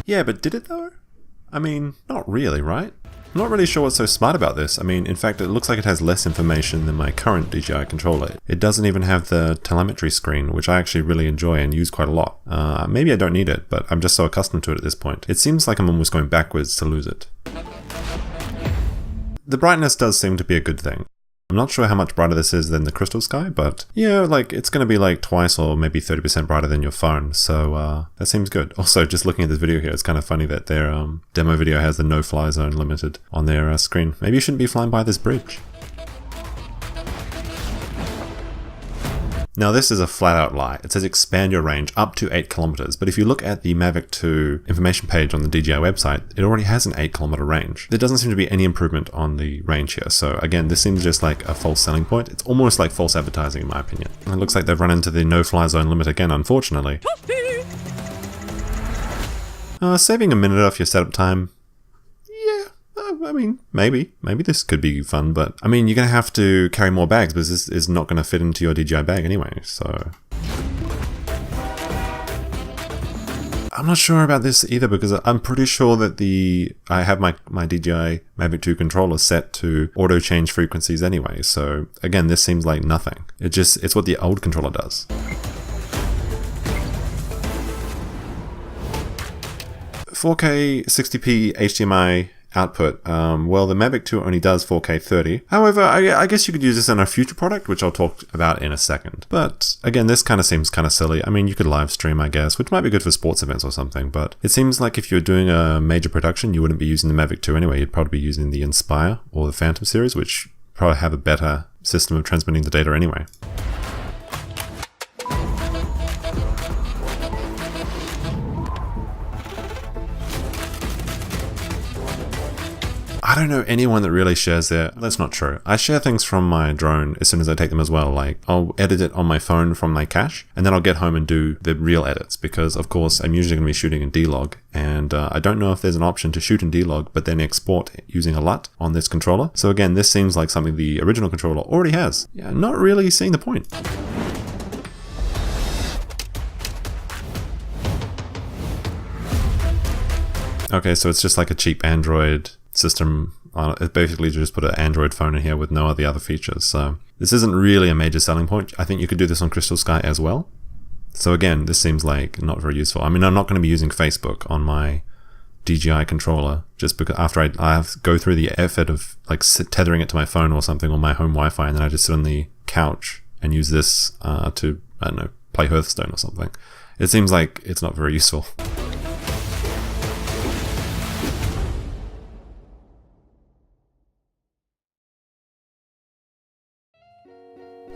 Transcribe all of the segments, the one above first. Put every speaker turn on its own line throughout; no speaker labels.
Yeah, but did it though? I mean, not really, right? I'm not really sure what's so smart about this. I mean, in fact, it looks like it has less information than my current DJI controller. It doesn't even have the telemetry screen, which I actually really enjoy and use quite a lot. Maybe I don't need it, but I'm just so accustomed to it at this point. It seems like I'm almost going backwards to lose it. The brightness does seem to be a good thing. I'm not sure how much brighter this is than the Crystal Sky, but yeah, like it's going to be like twice or maybe 30% brighter than your phone, so that seems good. Also, just looking at this video here, it's kind of funny that their demo video has the no-fly zone limited on their screen. Maybe you shouldn't be flying by this bridge. Now this is a flat out lie. It says expand your range up to 8 kilometers, but if you look at the Mavic 2 information page on the DJI website, it already has an 8 kilometer range. There doesn't seem to be any improvement on the range here, so again, this seems just like a false selling point. It's almost like false advertising in my opinion. And it looks like they've run into the no-fly zone limit again, unfortunately. Saving a minute off your setup time, I mean, maybe this could be fun, but I mean, you're going to have to carry more bags because this is not going to fit into your DJI bag anyway, so. I'm not sure about this either because I'm pretty sure that I have my DJI Mavic 2 controller set to auto change frequencies anyway, so again, this seems like nothing. It's what the old controller does. 4K 60p HDMI output. Well, the Mavic 2 only does 4K 30. However, I guess you could use this in a future product, which I'll talk about in a second. But again, this kind of seems kind of silly. I mean, you could live stream, I guess, which might be good for sports events or something, but it seems like if you're doing a major production, you wouldn't be using the Mavic 2 anyway. You'd probably be using the Inspire or the Phantom series, which probably have a better system of transmitting the data anyway. I don't know anyone that really shares their... That's not true. I share things from my drone as soon as I take them as well. Like, I'll edit it on my phone from my cache, and then I'll get home and do the real edits because, of course, I'm usually going to be shooting in D-Log, and I don't know if there's an option to shoot in D-Log, but then export using a LUT on this controller. So again, this seems like something the original controller already has. Yeah, not really seeing the point. Okay, so it's just like a cheap Android system. It basically just put an Android phone in here with no other features. So this isn't really a major selling point. I think you could do this on Crystal Sky as well. So again, this seems like not very useful. I mean, I'm not going to be using Facebook on my DJI controller just because after I have to go through the effort of like tethering it to my phone or something on my home Wi-Fi, and then I just sit on the couch and use this to, I don't know, play Hearthstone or something. It seems like it's not very useful.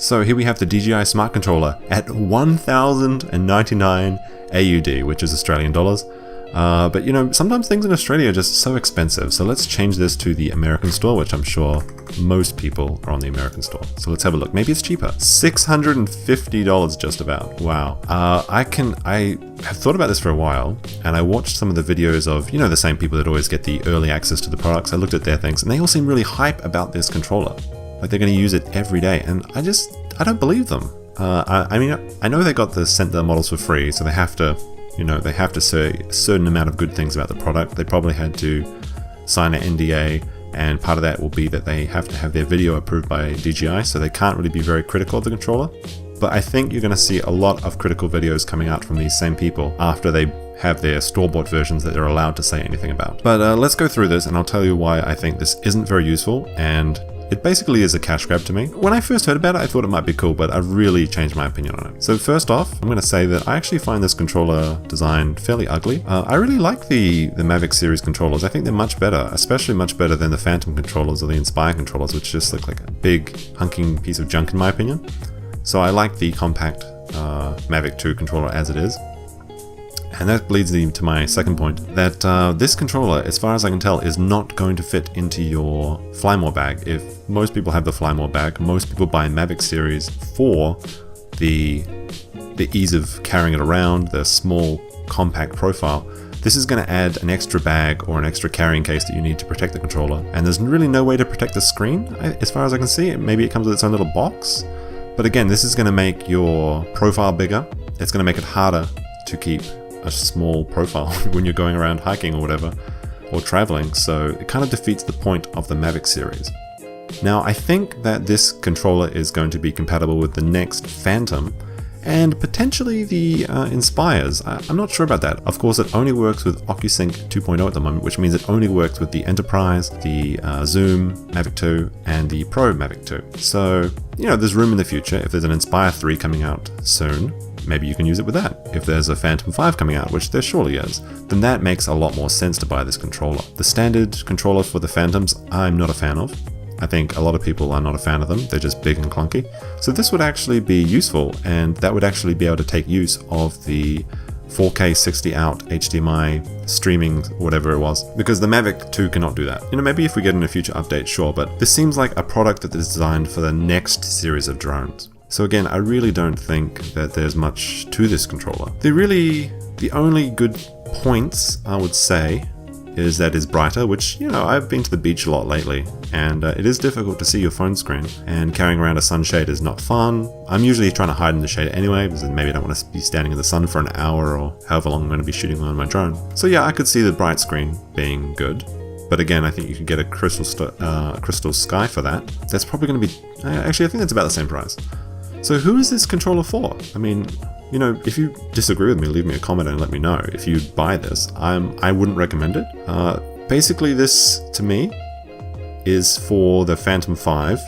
So here we have the DJI Smart Controller at 1,099 AUD, which is Australian dollars. But you know, sometimes things in Australia are just so expensive. So let's change this to the American store, which I'm sure most people are on the American store. So let's have a look. Maybe it's cheaper. $650 just about. Wow. I have thought about this for a while, and I watched some of the videos of, you know, the same people that always get the early access to the products. I looked at their things, and they all seem really hype about this controller. Like they're going to use it every day, and I don't believe them. I mean, I know they got the models for free, so they have to, you know, they have to say a certain amount of good things about the product. They probably had to sign an NDA, and part of that will be that they have to have their video approved by DJI, so they can't really be very critical of the controller. But I think you're going to see a lot of critical videos coming out from these same people after they have their store-bought versions that they're allowed to say anything about. But let's go through this, and I'll tell you why I think this isn't very useful, and it basically is a cash grab to me. When I first heard about it, I thought it might be cool, but I've really changed my opinion on it. So first off, I'm going to say that I actually find this controller design fairly ugly. I really like the Mavic series controllers. I think they're much better, especially much better than the Phantom controllers or the Inspire controllers, which just look like a big hunking piece of junk in my opinion. So I like the compact Mavic 2 controller as it is. And that leads me to my second point, that this controller, as far as I can tell, is not going to fit into your Flymore bag. If most people have the Flymore bag, most people buy Mavic series for the ease of carrying it around, the small compact profile. This is going to add an extra bag or an extra carrying case that you need to protect the controller. And there's really no way to protect the screen, as far as I can see. Maybe it comes with its own little box. But again, this is going to make your profile bigger. It's going to make it harder to keep a small profile when you're going around hiking or whatever, or traveling, so it kind of defeats the point of the Mavic series. Now, I think that this controller is going to be compatible with the next Phantom, and potentially the Inspires. I'm not sure about that. Of course, it only works with OcuSync 2.0 at the moment, which means it only works with the Enterprise, the Zoom Mavic 2, and the Pro Mavic 2. So, there's room in the future. If there's an Inspire 3 coming out soon, maybe you can use it with that. If there's a Phantom 5 coming out, which there surely is, then that makes a lot more sense to buy this controller. The standard controller for the Phantoms, I'm not a fan of. I think a lot of people are not a fan of them. They're just big and clunky. So this would actually be useful, and that would actually be able to take use of the 4K 60 out HDMI streaming, whatever it was, because the Mavic 2 cannot do that. Maybe if we get in a future update, sure, but this seems like a product that is designed for the next series of drones. So again, I really don't think that there's much to this controller. The only good points, I would say, is that it's brighter, which, I've been to the beach a lot lately, and it is difficult to see your phone screen, and carrying around a sunshade is not fun. I'm usually trying to hide in the shade anyway, because maybe I don't want to be standing in the sun for an hour or however long I'm going to be shooting on my drone. So yeah, I could see the bright screen being good. But again, I think you could get a crystal sky for that. That's probably going to be... Actually, I think that's about the same price. So who is this controller for? I mean, if you disagree with me, leave me a comment and let me know. If you buy this, I wouldn't recommend it. Basically, this, to me, is for the Phantom 5,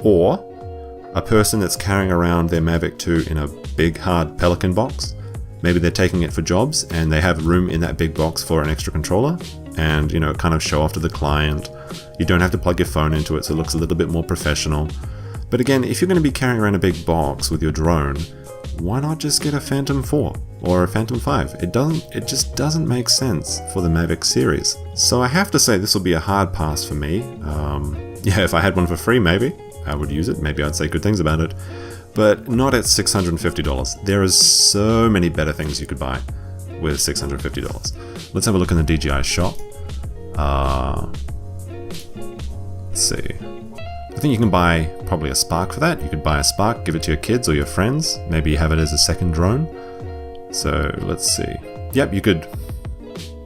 or a person that's carrying around their Mavic 2 in a big, hard Pelican box. Maybe they're taking it for jobs, and they have room in that big box for an extra controller, and, kind of show off to the client. You don't have to plug your phone into it, so it looks a little bit more professional. But again, if you're going to be carrying around a big box with your drone, why not just get a Phantom 4 or a Phantom 5? It just doesn't make sense for the Mavic series. So I have to say this will be a hard pass for me. Yeah, if I had one for free, maybe I would use it. Maybe I'd say good things about it, but not at $650. There is so many better things you could buy with $650. Let's have a look in the DJI shop. Let's see. I think you can buy probably a Spark for that. You could buy a Spark, give it to your kids or your friends, maybe have it as a second drone. So let's see. Yep, you could,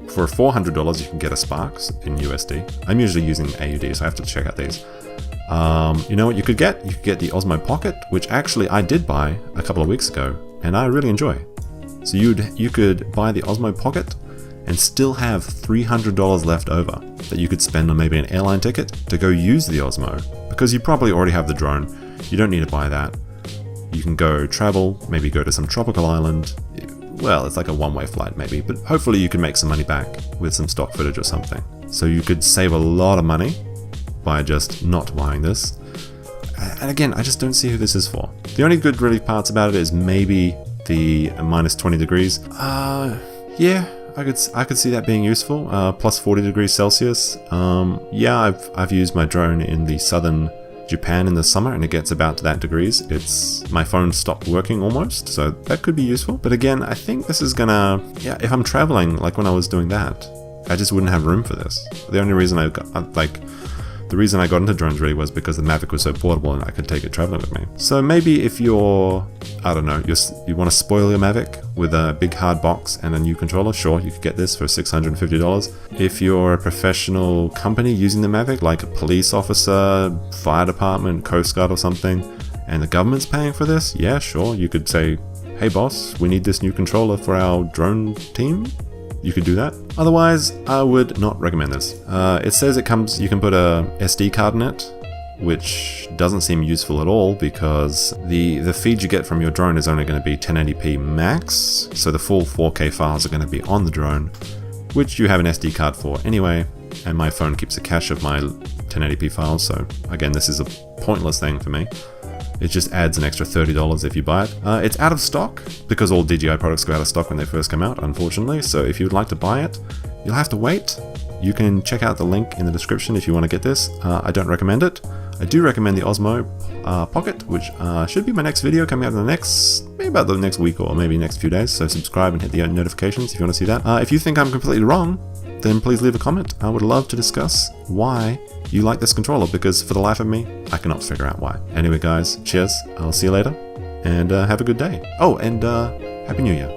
for $400 you can get a Sparks in USD. I'm usually using AUD, so I have to check out these. You know what you could get? You could get the Osmo Pocket, which actually I did buy a couple of weeks ago, and I really enjoy. So you could buy the Osmo Pocket and still have $300 left over that you could spend on maybe an airline ticket to go use the Osmo, because you probably already have the drone. You don't need to buy that. You can go travel, maybe go to some tropical island. Well, it's like a one-way flight maybe, but hopefully you can make some money back with some stock footage or something. So you could save a lot of money by just not buying this. And again, I just don't see who this is for. The only good really parts about it is maybe the minus 20 degrees. Yeah, I could see that being useful. Plus 40 degrees Celsius. Yeah, I've used my drone in the southern Japan in the summer, and it gets about to that degrees. My phone stopped working almost, so that could be useful. But again, I think this is gonna, yeah, if I'm traveling, like when I was doing that, I just wouldn't have room for this. The only reason the reason I got into drones really was because the Mavic was so portable and I could take it traveling with me. So maybe if you're, I don't know, you want to spoil your Mavic with a big hard box and a new controller, sure, you could get this for $650. If you're a professional company using the Mavic, like a police officer, fire department, Coast Guard or something, and the government's paying for this, yeah, sure, you could say, hey boss, we need this new controller for our drone team. You could do that. Otherwise, I would not recommend this. It says you can put a SD card in it, which doesn't seem useful at all because the feed you get from your drone is only going to be 1080p max, so the full 4K files are going to be on the drone, which you have an SD card for anyway, and my phone keeps a cache of my 1080p files, so again, this is a pointless thing for me. It just adds an extra $30 if you buy it. It's out of stock because all DJI products go out of stock when they first come out, unfortunately. So if you'd like to buy it, you'll have to wait. You can check out the link in the description if you want to get this. I don't recommend it. I do recommend the Osmo Pocket, which should be my next video coming out in maybe about the next week or maybe next few days. So subscribe and hit the notifications if you want to see that. If you think I'm completely wrong, then please leave a comment. I would love to discuss why you like this controller, because for the life of me, I cannot figure out why. Anyway guys, cheers, I'll see you later, and have a good day. Oh, and Happy New Year.